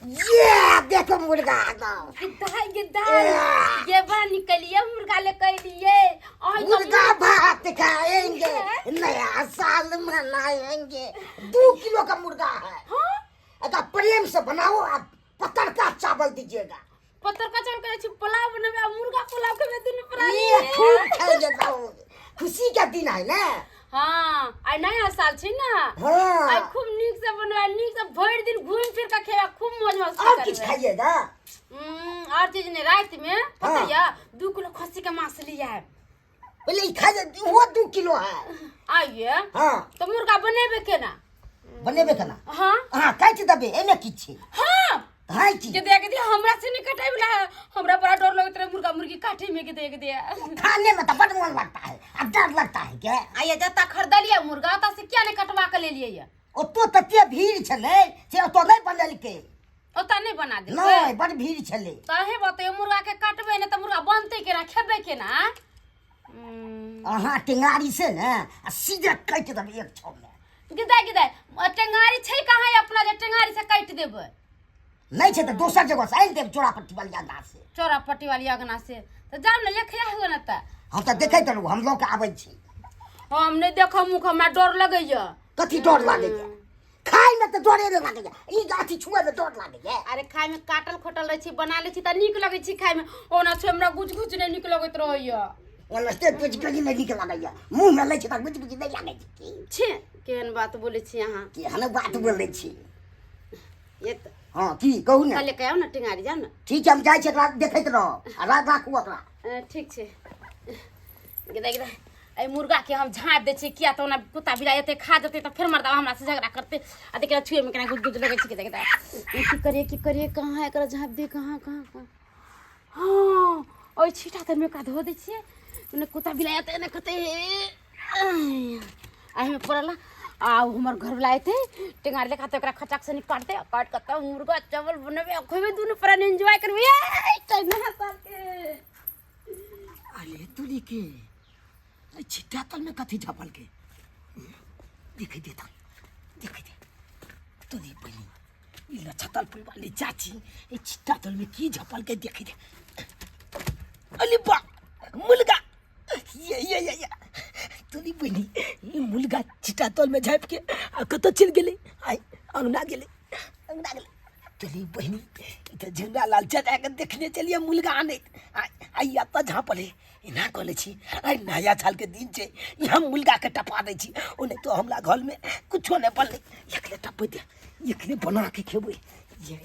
ये देखो मुर्गा गिद्धा गिद्धा ये बार निकलिए मुर्गा ले कह लिए मुर्गा भात खाएंगे नया साल मनाएंगे 2 किलो का मुर्गा है। हाँ अगर प्रेम से बनाओ आप पत्थर का चावल दीजिएगा। पत्थर का चावल करे पुलाव बनावे आ मुर्गा पुलाव के दिन प्राणी ये खूब खाएंगे तो खुशी का दिन है ना। हाँ आई नया साल छी ना हाँ आई खूब नीक से बनवा नीक से भर दिन घूम फिर के खेवा खूब मौज मस्ती और करबे। कुछ खाइएगा। और चीज ने रात में पता है 2 किलो खस्सी का मांस लिया है पहले ही खाइए वो 2 किलो है। आइए हाँ तो मुर्गा बनेबे के ना बनेबे केना। हाँ हाँ काटि देबे एमे की छै। हाँ हाय की के देख दिया हमरा से नहीं कटाई वाला हमरा बड़ा डर लगत रहे मुर्गा मुर्गी काटे में के देख दिया खाने में तो बड़ मन लगता है अब डर लगता है क्या। आइए जता खरीद लिया मुर्गा ता से क्या नहीं कटवा के ले लिए ये ओतो तते भीड़ छले से ओतो नहीं बनलके ओता नहीं बना दे नहीं बड़ भीड़ छले। काहे बते मुर्गा के काटबे न त मुर्गा बनते के ना खेबे के ना अहाँ टेंगारी से ना सीधे काट देबे एक छौ में। गिदा गिदा टेंगारी छै कहां अपना जे टेंगारी से काट देबे नहीं छै तो दोसर जगह से आइन देब चोरापट्टी वाली अगना से। चौरापट्टी वाली अगना से तो जाओ न लेखे हो न त हम तो देखै तलु हम लोग के आबै छी। हम नहीं देखो मुख हमरा डर लगैया कथी डर लागैया खाइ में तो डरे नहीं लागैया ई गाठी छुए में डर लागैया। अरे खाय में काटल खोटल रहे छी बना ले छी त नीक लगे छी खाय में ओना से हमरा गुज गुज नहीं नीक लगत रहैया ओनस्ते कुछ कहीं नहीं निकल लागैया मुंह में लै छै त कुछ कुछ नहीं लागै छै। छे केहन बात बोले छी अहाँ कि हने बात बोलै छी। ये त हां की कहू ने कल के आओ न टिंगारी जाओ न ठीक है हम जाय छै रात देखैत रह आ रात राखू ओकरा। ठीक छे गिदा गिदा ए मुर्गा के हम झाँप दे छी किया तो ना कुत्ता बिलाई एते खा जते त फिर मरदा हमरा से झगड़ा करते आ देखला छुए में केना गुज गुज लगे छी गिदा गिदा की करिए कहां है एकरा झाँप दे कहां कहां हां ओइ छीटा त में का धो दे छी ने कुत्ता बिलाई एते ने कते आई में पड़ला आ हमर घर लायते टेंगार ले खाते ओकरा खचाक से काटते काट कत मुर्गा चावल बनबे खोबे दुनु प्राण एंजॉय करबे टाइम ना साल के। अरे तुली के छिट्टा तल में कथी झपल के देखे दे तुली पहले ई छतल पुल वाली चाची ए छिट्टा तल में की झपल के देखे दे। अली बा मुलगा ये तुली बनी ई मुलगा छिट्टा तल में झाप के आ कत चल गेले आई अंगना गेले तुली बहनी तो झंडा लाल चाचा के देखने चलिए मुलगा आने आई आता झापले इना कहले छी आई नया साल के दिन छे यहाँ मुलगा के टपा दे छी ओने तो हमरा घर में कुछो नहीं बनले एकले टप दे एकले बना के खेबे ये